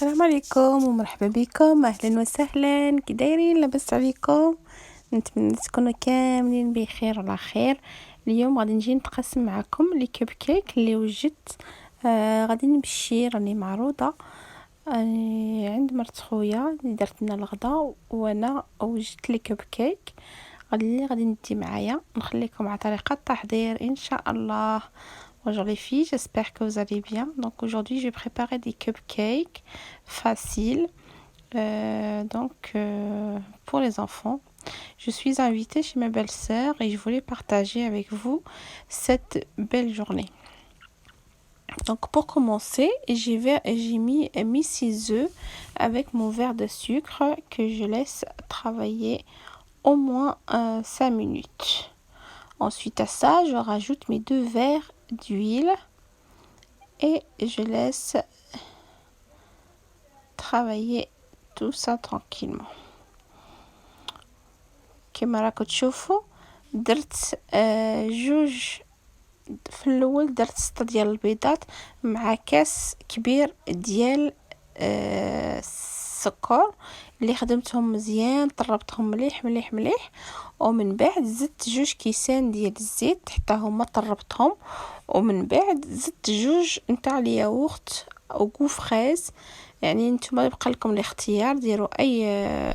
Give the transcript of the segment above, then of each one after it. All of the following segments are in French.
السلام عليكم ومرحبا بكم، اهلا وسهلا. كي دايرين؟ لاباس عليكم؟ نتمنى تكونوا كاملين بخير وعلى خير. اليوم غادي نجي نتقاسم معكم لي كوب كيك اللي وجدت. غادي نمشي راني معروضه عند مرت خويا اللي درت لنا الغدا، وانا وجدت لي كوب كيك غادي ندي معايا. نخليكم على طريقه التحضير ان شاء الله. Bonjour les filles, j'espère que vous allez bien. Donc aujourd'hui, je vais préparer des cupcakes faciles pour les enfants. Je suis invitée chez ma belle-sœur et je voulais partager avec vous cette belle journée. Donc pour commencer, j'ai mis 6 œufs avec mon verre de sucre que je laisse travailler au moins 5 minutes. Ensuite à ça, je rajoute mes 2 verres d'huile et je laisse travailler tout ça tranquillement. كما راكم تشوفوا درت جوج في الاول، درت 6 ديال البيضات مع كاس كبير ديال السكر اللي خدمتهم مزيان، طربتهم مليح مليح مليح. ومن بعد زدت 2 كيسان ديال الزيت حتى هما طربتهم. ومن بعد زدت 2 نتاع الياغورت او غو فريز، يعني نتوما يبقى لكم الاختيار، ديروا اي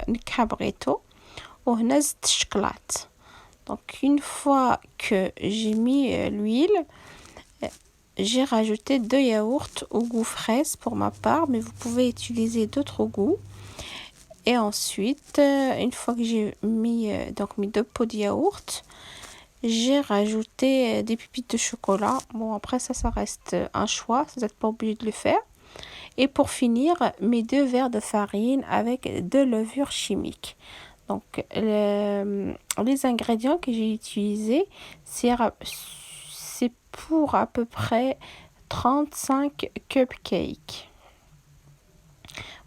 نكهه بغيتو. وهنا زدت الشكلاط. Donc une fois que j'ai mis l'huile, j'ai rajouté 2 yaourts au goût fraise pour ma part, mais vous pouvez utiliser d'autres goûts. Et ensuite, une fois que j'ai mis mes 2 pots de yaourt, j'ai rajouté des pépites de chocolat. Bon, après ça reste un choix, vous n'êtes pas obligé de le faire. Et pour finir, mes 2 verres de farine avec de levure chimique. Donc les ingrédients que j'ai utilisés, c'est pour à peu près 35 cupcakes.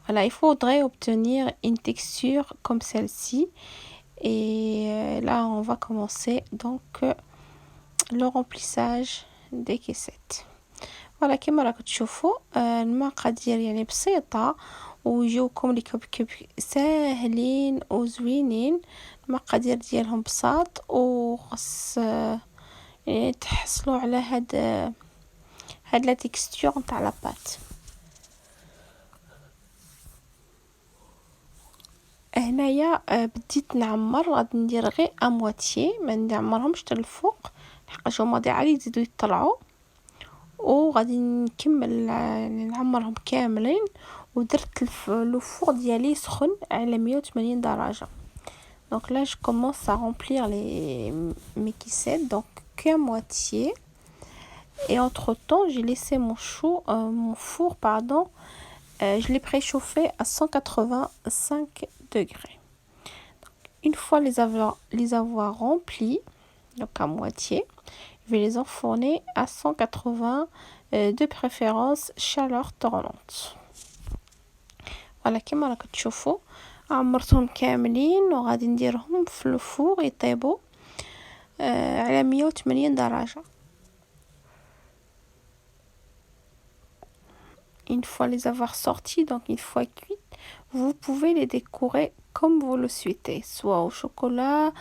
Voilà, il faudrait obtenir une texture comme celle-ci. Et là, on va commencer donc le remplissage des caissettes. Voilà, كما راكم تشوفوا المقادير يعني بسيطة ويجوكم لي كيك ساهلين وزوينين. المقادير ديالهم بساط وخص يعني تحصلوا على هاد لا تكستور نتاع لا بات. هنايا بديت نعمر، غادي ندير غير امواتيي، ما نعمرهمش حتى الفوق لحقاش هما عالي يزيدوا يطلعوا. وغادي نكمل نعمرهم كاملين. ودرت لو فور ديالي سخن على 180 درجه. Donc là je commence à remplir mes caissettes, donc qu'à moitié. Et entre temps j'ai laissé mon four je l'ai préchauffé à 185 degrés. Donc, une fois les avoir remplis, donc à moitié, je vais les enfourner à 180 de préférence chaleur tournante. Voilà, كما راكم تشوفوا عمرتهم كاملين وغادي نديرهم في الفور يطيبوا على 180 درجة. Une fois les avoir sortis, donc une fois cuits, vous pouvez les décorer comme vous le souhaitez, soit au chocolat,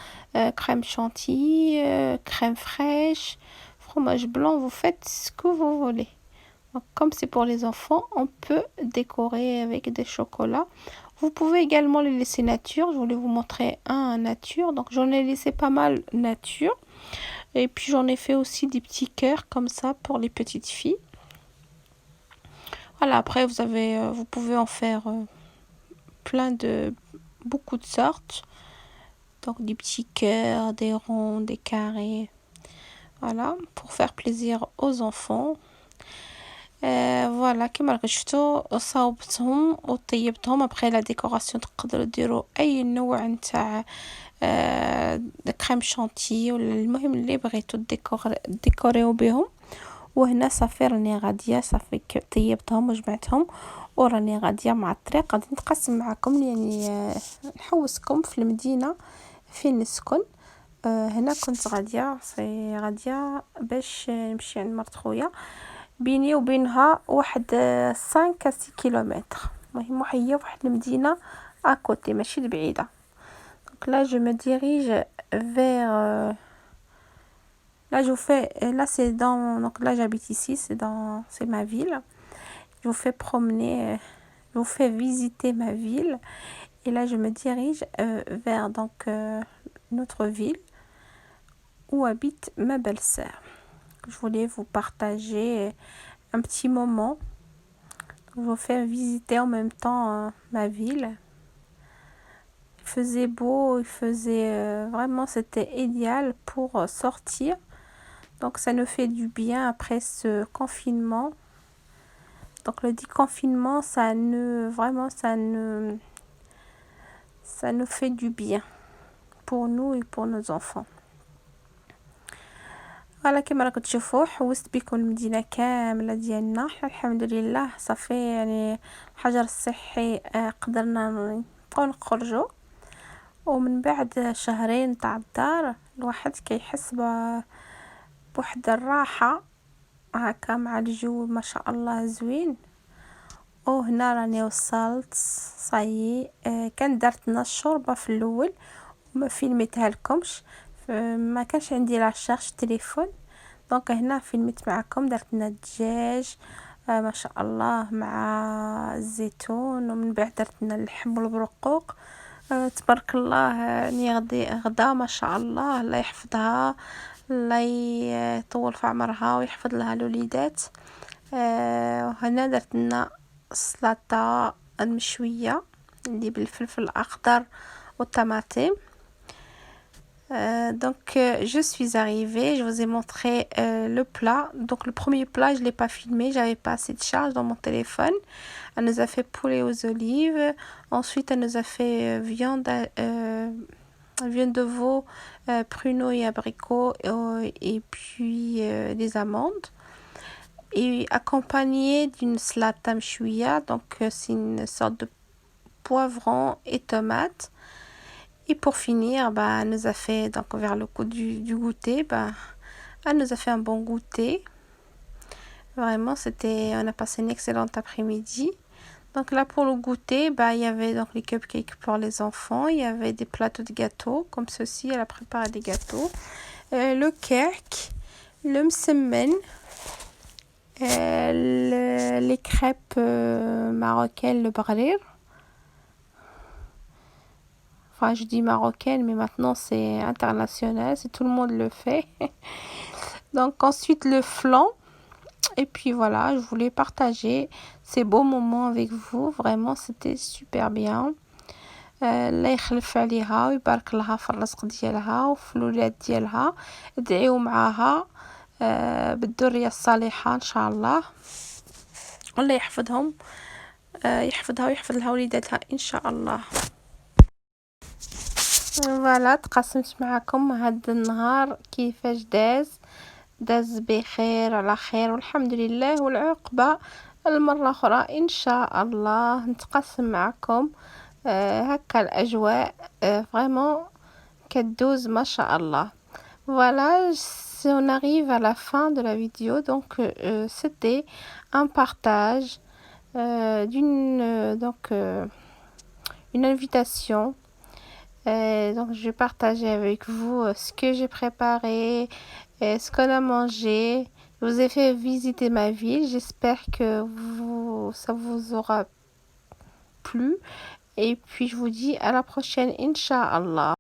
crème chantilly, crème fraîche, fromage blanc, vous faites ce que vous voulez. Donc, comme c'est pour les enfants, on peut décorer avec des chocolats. Vous pouvez également les laisser nature. Je voulais vous montrer un nature, donc j'en ai laissé pas mal nature. Et puis j'en ai fait aussi des petits cœurs comme ça pour les petites filles. Voilà, après vous pouvez en faire beaucoup de sortes. Donc des petits cœurs, des ronds, des carrés. Voilà, pour faire plaisir aux enfants. فوالا كما راكم شفتوا صاوبتهم وطيبتهم. ابخي لا ديكوراسيون تقدروا ديروا اي نوع نتاع كريم شانتي ولا المهم اللي بغيتوا ديكوريو بهم. وهنا صافي راني غاديه، صافي طيبتهم وجمعتهم وراني غاديه مع الطريق. غادي نتقاسم معكم يعني نحوسكم في المدينه فين نسكن. هنا كنت غاديه باش نمشي عند مرت خويا، بيني وبينها واحد 5 à 6 كيلومتر. مهم وحية واحد المدينة اكوتي ماشي بعيدة. دونك لا جو مي ديريج vers là je vous fais là c'est dans donc là j'habite ici, c'est ma ville. Je vous fais promener, je vous fais visiter ma ville et là je me dirige vers donc notre ville où habite ma belle-sœur. Je voulais vous partager un petit moment. Je vous fais visiter en même temps ma ville. Il faisait beau, il faisait vraiment, c'était idéal pour sortir. Donc ça nous fait du bien après ce confinement. Donc le déconfinement, vraiment ça nous fait du bien pour nous et pour nos enfants. فوالا كما راكم تشوفوا حوست بكم المدينه كامله ديالنا الحمد لله صافي يعني الحجر الصحي قدرنا نبقاو نخرجوا ومن بعد شهرين تاع الدار الواحد كيحس بواحد الراحه هكا مع الجو ما شاء الله زوين. وهنا راني وصلت صاي كان درتنا الشوربه في الاول وما فيلميتها لكمش ما كانش عندي لا شارج تليفون. دونك هنا فيلمت معكم درتنا الدجاج ما شاء الله مع الزيتون ومن بعد درتنا اللحم والبرقوق تبارك الله. يعني غدا ما شاء الله الله يحفظها الله يطول في عمرها ويحفظ لها الوليدات. وهنا درتنا السلطه المشويه اللي بالفلفل الاخضر والطماطم. Donc je suis arrivée, je vous ai montré le plat. Donc le premier plat je l'ai pas filmé, j'avais pas assez de charge dans mon téléphone. Elle nous a fait poulet aux olives, ensuite elle nous a fait viande de veau, pruneaux et abricots et puis des amandes et accompagné d'une slata mchouia. Donc c'est une sorte de poivron et tomate. Et pour finir, elle nous a fait, donc vers le coup du goûter, elle nous a fait un bon goûter. Vraiment, on a passé une excellente après-midi. Donc là, pour le goûter, il y avait donc les cupcakes pour les enfants. Il y avait des plateaux de gâteaux, comme ceci. Elle a préparé des gâteaux. Le cake, le msemen, les crêpes marocaines, le brir. Enfin, je dis marocaine, mais maintenant c'est international, c'est tout le monde le fait. Donc ensuite le flan. Et puis voilà, je voulais partager ces beaux moments avec vous. Vraiment, c'était super bien. الله يخلف عليها ويبارك لها في الرزق ديالها وفي الولاد ديالها. ادعيوا معاها بالذرية الصالحة إن شاء الله. الله يحفظهم يحفظها ويحفظ لها وليداتها إن شاء الله. فوالا تقاسمت معكم هذا النهار كيفاش داز بخير على خير والحمد لله. والعقبة المرة أخرى إن شاء الله نتقاسم معكم هكا الأجواء vraiment كدوز ما شاء الله. Voilà, on arrive à la fin de la vidéo. Donc c'était un partage une invitation. Donc je vais partager avec vous ce que j'ai préparé, ce qu'on a mangé. Je vous ai fait visiter ma ville. J'espère que ça vous aura plu. Et puis je vous dis à la prochaine, Inch'Allah.